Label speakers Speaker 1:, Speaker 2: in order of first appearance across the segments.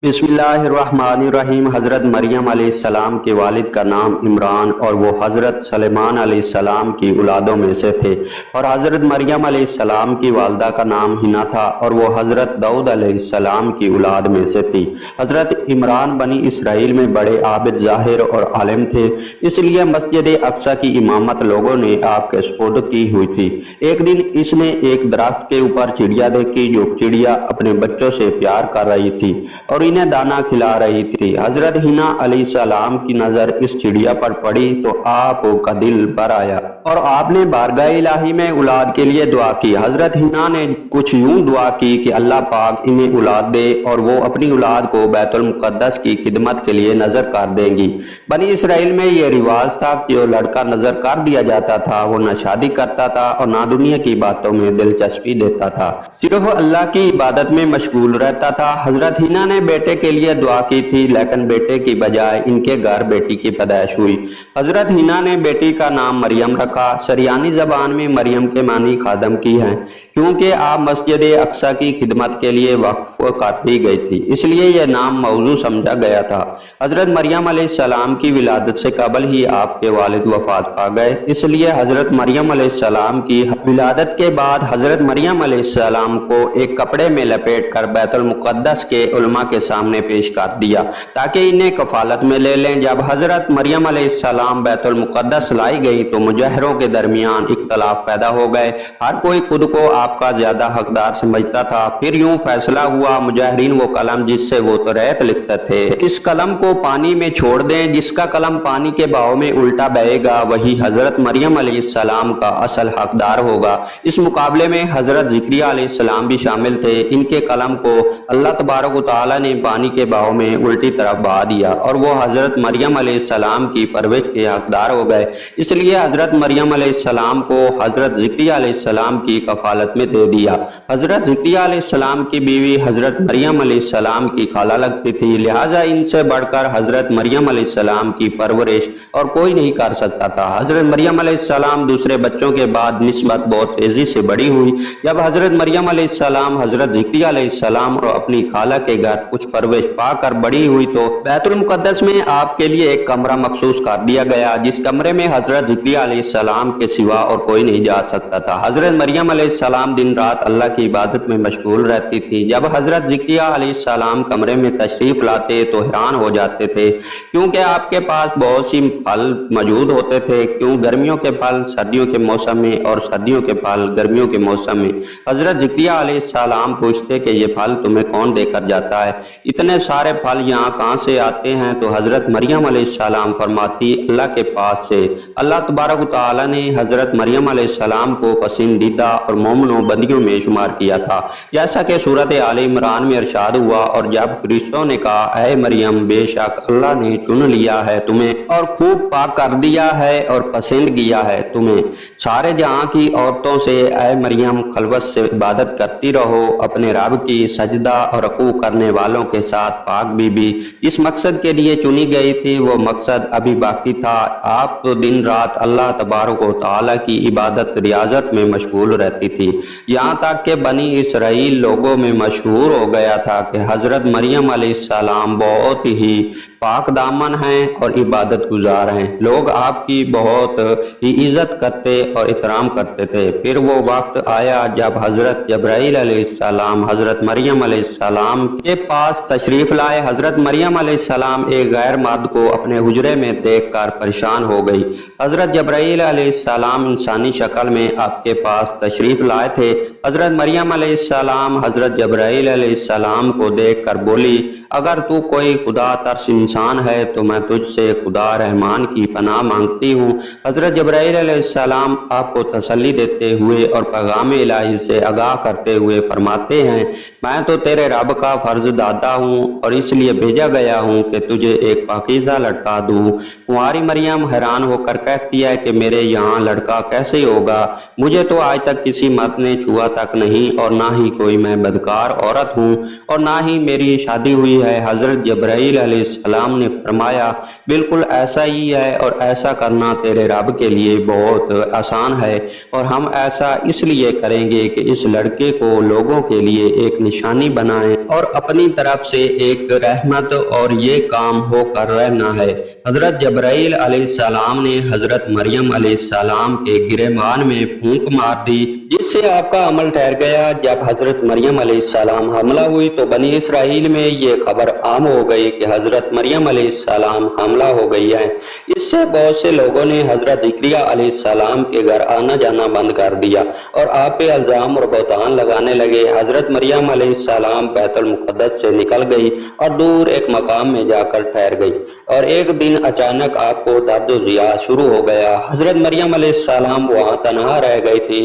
Speaker 1: बिस्मिल्लाहिर्रहमानिर्रहीम। हज़रत मरियम अलैहिस्सलाम के वालिद का नाम इमरान और वो हज़रत सलेमान अलैहिस्सलाम की औलादों में से थे। और हज़रत मरियम अलैहिस्सलाम की वालदा का नाम हिना था और वो हज़रत दाऊद अलैहिस्सलाम की औलाद में से थी। हज़रत इमरान बनी इसराइल में बड़े आबिद, ज़ाहिर और आलिम थे, इसलिए मस्जिद अक्सा की इमामत लोगों ने आपके सुपुर्द की हुई थी। एक दिन इसने एक दरख्त के ऊपर चिड़िया देखी जो चिड़िया अपने बच्चों से प्यार कर रही थी और इन्हें दाना खिला रही थी। हजरत हिना अलैहिस्सलाम की नजर इस चिड़िया पर पड़ी तो आपका दिल भर आया और आपने बारगाह इलाही में औलाद के लिए दुआ की। हजरत हिना ने कुछ यूं दुआ की कि अल्लाह पाक इन्हें औलाद दे और वो अपनी औलाद को बैतुल मुकद्दस की खिदमत के लिए नजर कर देंगी। बनी इसराइल में यह रिवाज था कि जो लड़का नजर कर दिया जाता था वो न शादी करता था और ना दुनिया की बातों में दिलचस्पी देता था, सिर्फ अल्लाह की इबादत में मशगूल रहता था। हजरत हिना ने बेटे के लिए दुआ की थी, लेकिन बेटे की बजाय इनके घर बेटी की पैदाइश हुई। हजरत हिना ने बेटी का नाम मरियम रखा। शरियानी जबान में मरियम के मानी खादम की है, क्योंकि आप मस्जिद अक्सा की खिदमत के लिए वक्फ कर दी गई थी, इसलिए यह नाम मौजू समझा गया था। हजरत मरियम अलैहिस्सलाम की विलादत से कबल ही आपके वालिद वफात पा गए, इसलिए हजरत मरियम अलैहिस्सलाम की विलादत के बाद हजरत मरियम अलैहिस्सलाम को एक कपड़े में लपेट कर बैतुल मुकद्दस के उलमा के सामने पेश कर दिया ताकि इन्हें कफालत में ले लें। जब हजरत मरियम अलैहिस्सलाम बैतुल मुकद्दस लाई गई तो मुजहरों के दरमियान इख्तलाफ पैदा हो गए। हर कोई खुद को आपका ज्यादा हकदार समझता था। फिर यूं फैसला हुआ, मुजाहिरीन वो कलम जिससे वो तौरात लिखते थे, इस कलम को पानी में छोड़ दें। जिसका कलम पानी के बहाव में उल्टा बहेगा वही हजरत मरियम अलैहिस्सलाम का असल हकदार होगा। इस मुकाबले में हजरत ज़िक्रिया अलैहिस्सलाम भी शामिल थे। इनके कलम को अल्लाह तबारक व तआला ने पानी के बहाव में उल्टी तरफ बहा दिया और वो हजरत मरियम अलैहिस्सलाम की परवरिश के हकदार हो गए। इसलिए हजरत मरियम अलैहिस्सलाम को हजरत ज़िक्रिया अलैहिस्सलाम की कफालत में दे दिया। हजरत ज़िक्रिया अलैहिस्सलाम की बीवी हजरत मरियम अलैहिस्सलाम की खाला लगती थी, लिहाजा इनसे बढ़कर हजरत मरियम अलैहिस्सलाम की परवरिश और कोई नहीं कर सकता था। हजरत मरियम अलैहिस्सलाम दूसरे बच्चों के बाद निस्बत बहुत तेजी से बड़ी हुई। जब हजरत मरियम अलैहिस्सलाम हजरत ज़िक्रिया अलैहिस्सलाम और अपनी खाला के घर कुछ परवरिश पाकर बड़ी हुई तो बैतुल मुकद्दस में आपके लिए एक कमरा मखसूस कर दिया गया, जिस कमरे में हजरत ज़िक्रिया अलैहिस्सलाम के सिवा और कोई नहीं जा सकता था। हजरत मरियम अलैहिस्सलाम दिन रात अल्लाह की इबादत में मशगूल रहती थी। जब हजरत ज़िक्रिया अलैहिस्सलाम कमरे में तशरीफ लाते तो हैरान हो जाते थे, क्योंकि आपके पास बहुत सी फल मौजूद होते थे। क्यों गर्मियों के फल सर्दियों के मौसम में और सर्दियों के फल गर्मियों के मौसम में। हजरत ज़िक्रिया अलैहिस्सलाम पूछते कि ये फल तुम्हें कौन देकर जाता है, इतने सारे फल यहाँ कहाँ से आते हैं? तो हजरत मरियम अलैहिस्सलाम फरमाती, अल्लाह के पास से। अल्लाह तबारक व तआला ने हजरत मरियम अलैहिस्सलाम को पसंदीदा और मोमिनों बंदियों में शुमार किया था, जैसा कि सूरत आले इमरान में इरशाद हुआ। और जब फरिश्तों ने कहा, ऐ मरियम, बेशक अल्लाह ने चुन लिया है तुम्हें और खूब पाक कर दिया है और पसंद किया है तुम्हें सारे जहां की औरतों से। ऐ मरियम, खलवत से इबादत करती रहो अपने रब की, सजदा और रकू करने वालों के साथ। पाक बीबी इस मकसद के लिए चुनी गई थी, वो मकसद अभी बाकी था। आप तो दिन रात अल्लाह तबारक व तआला की इबादत रियाजत में मशगूल रहती थी, यहाँ तक कि बनी इसराइल लोगों में मशहूर हो गया था कि हजरत मरियम अलैहिस्सलाम बहुत ही पाक दामन हैं और इबादत गुजार हैं। लोग आपकी बहुत ही इज्जत करते और इतराम करते थे। फिर वो वक्त आया जब हजरत जब्राइल अलैहिस्सलाम हजरत मरियम अलैहिस्सलाम के पास तशरीफ लाए। हजरत मरियम अलैहिस्सलाम एक गैर मर्द को अपने हुजरे में देखकर परेशान हो गई। हजरत जब्राइल अलैहिस्सलाम इंसानी शक्ल में आपके पास तशरीफ लाए थे। हजरत मरियम अलैहिस्सलाम हजरत जब्राइल अलैहिस्सलाम को देखकर बोली, अगर तू कोई खुदा तर्स इंसान है तो मैं तुझसे खुदा रहमान की पनाह मांगती हूँ। हजरत जब्राइल अलैहिस्सलाम आपको तसल्ली देते हुए और पैगाम इलाही से आगाह करते हुए फरमाते हैं, मैं तो तेरे रब का फर्ज दादा हूँ और इसलिए भेजा गया हूँ कि तुझे एक पाकीज़ा लड़का दूँ। कुंवारी मरियम हैरान होकर कहती है कि मेरे यहाँ लड़का कैसे होगा? मुझे तो आज तक किसी मर्द ने छुआ तक नहीं और ना ही कोई मैं बदकार औरत हूँ और ना ही मेरी शादी हुई है। हजरत जब्राइल अलैहिस्सलाम ने फरमाया, बिल्कुल ऐसा ही है और ऐसा करना तेरे रब के लिए बहुत आसान है। और ہم ایسا اس لیے کریں گے کہ اس لڑکے کو لوگوں کے لیے ایک نشانی بنائیں اور اپنی طرف سے ایک رحمت، اور یہ کام ہو کر رہنا ہے۔ حضرت جبرائیل علیہ السلام نے حضرت مریم علیہ السلام کے گریبان میں پھونک مار دی، جس سے آپ کا عمل ٹھہر گیا۔ جب حضرت مریم علیہ السلام حاملہ ہوئی تو بنی اسرائیل میں یہ خبر عام ہو گئی کہ حضرت مریم علیہ السلام حاملہ ہو گئی ہے۔ اس سے بہت سے لوگوں نے حضرت زکریا علیہ السلام کے گھر آنا جانا بند کر دیا اور آپ پہ الزام اور بہتان لگانے لگے۔ حضرت مریم علیہ السلام بیت المقدس سے نکل گئی اور دور ایک مقام میں جا کر ٹھہر گئی، اور ایک دن اچانک آپ کو درد و ضیاع شروع ہو گیا۔ حضرت مریم علیہ السلام وہاں تنہا رہ گئی تھی۔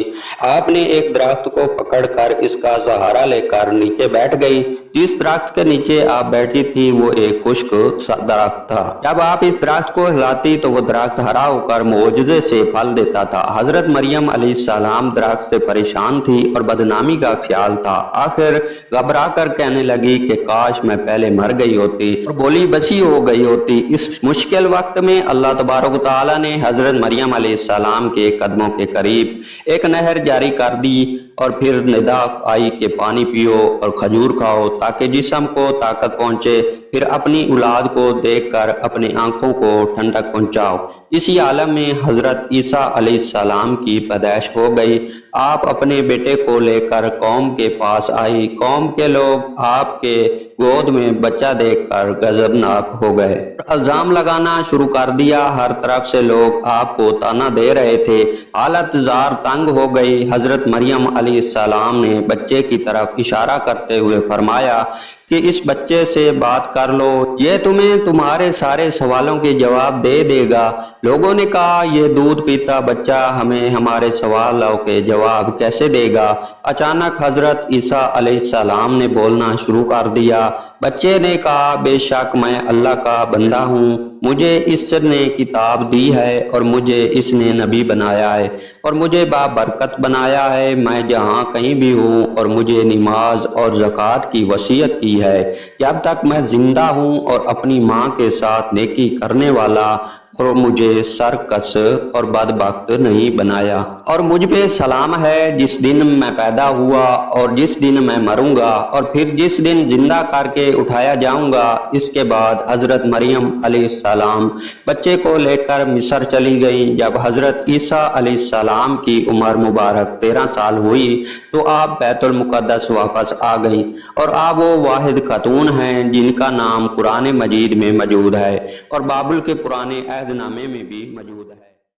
Speaker 1: آپ نے ایک درخت کو پکڑ کر اس کا سہارا لے کر نیچے بیٹھ گئی۔ جس درخت کے نیچے آپ بیٹھی تھی وہ ایک خشک درخت تھا۔ جب آپ اس درخت کو ہلاتی تو وہ درخت ہرا ہو کر معجزے سے پھل دیتا تھا۔ حضرت مریم علیہ السلام درخت سے پریشان تھی اور بدنامی کا خیال تھا۔ آخر گھبرا کر کہنے لگی کہ کاش میں پہلے مر گئی ہوتی اور بولی بسی ہو گئی ہوتی۔ اس مشکل وقت میں اللہ تبارک و تعالیٰ نے حضرت مریم علیہ السلام کے قدموں کے قریب ایک نہر جاری کر دی، اور پھر ندا آئی کہ پانی پیو اور کھجور کھاؤ تاکہ جسم کو طاقت پہنچے، پھر اپنی اولاد کو دیکھ کر اپنی آنکھوں کو ٹھنڈک پہنچاؤ۔ اسی عالم میں حضرت عیسیٰ علیہ السلام کی پیدائش ہو گئی۔ آپ اپنے بیٹے کو لے کر قوم کے پاس آئی۔ قوم کے لوگ آپ کے گود میں بچہ دیکھ کر غضبناک ہو گئے، الزام لگانا شروع کر دیا۔ ہر طرف سے لوگ آپ کو تانا دے رہے تھے۔ حالت زار تنگ ہو گئی۔ حضرت مریم علیہ السلام نے بچے کی طرف اشارہ کرتے ہوئے فرمایا کہ اس بچے سے بات کر لو، یہ تمہیں تمہارے سارے سوالوں کے جواب دے دے گا۔ لوگوں نے کہا یہ دودھ پیتا بچہ ہمیں ہمارے سوالوں کے جواب کیسے دے گا؟ اچانک حضرت عیسیٰ علیہ السلام نے بولنا شروع کر دیا۔ بچے نے کہا بے شک میں اللہ کا بندہ ہوں، مجھے اس نے کتاب دی ہے اور مجھے اس نے نبی بنایا ہے اور مجھے بابرکت بنایا ہے۔ میں جہاں کہیں بھی ہوں اور مجھے نماز اور زکوٰۃ کی وصیت کی ہے جب تک میں زندہ ہوں، اور اپنی ماں کے ساتھ نیکی کرنے والا، اور مجھے سرکش اور بدبخت نہیں بنایا، اور مجھ پہ سلام ہے جس دن میں پیدا ہوا اور جس دن میں مروں گا اور پھر جس دن زندہ کر کے اٹھایا جاؤں گا۔ اس کے بعد حضرت مریم علیہ السلام بچے کو لے کر مصر چلی گئیں۔ جب حضرت عیسیٰ علیہ السلام کی عمر مبارک 13 سال ہوئی تو آپ بیت المقدس واپس آ گئیں، اور آپ وہ واحد خاتون ہیں جن کا نام قرآن مجید میں موجود ہے اور بابل کے پرانے عہد نامے میں بھی موجود ہے۔